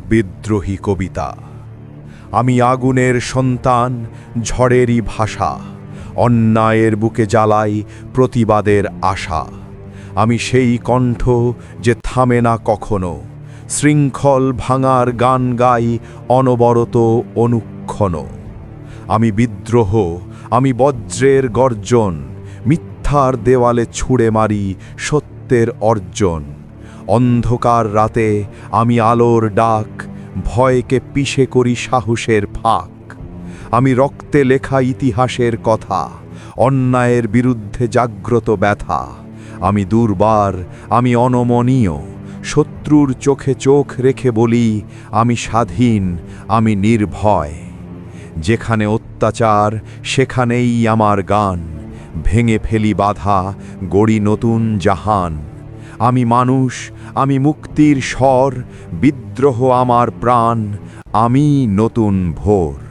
বিদ্রোহী কবিতা। আমি আগুনের সন্তান, ঝড়েরই ভাষা, অন্যায়ের বুকে জ্বালাই প্রতিবাদের আশা। আমি সেই কণ্ঠ যে থামে না কখনো, শৃঙ্খল ভাঙার গান গাই অনবরত অনুক্ষণ। আমি বিদ্রোহ, আমি বজ্রের গর্জন, মিথ্যার দেওয়ালে ছুঁড়ে মারি সত্যের অর্জন। অন্ধকার রাতে আমি আলোর ডাক, ভয়কে পিষে করি সাহসের ফাঁক। আমি রক্তে লেখা ইতিহাসের কথা, অন্যায়ের বিরুদ্ধে জাগ্রত ব্যথা। আমি দুর্বার, আমি অনমনীয়, শত্রুর চোখে চোখ রেখে বলি আমি স্বাধীন, আমি নির্ভয়। যেখানে অত্যাচার সেখানেই আমার গান, ভেঙে ফেলি বাধা, গড়ি নতুন জাহান। আমি মানুষ, আমি মুক্তির স্বর, বিদ্রোহ আমার প্রাণ, আমি নতুন ভোর।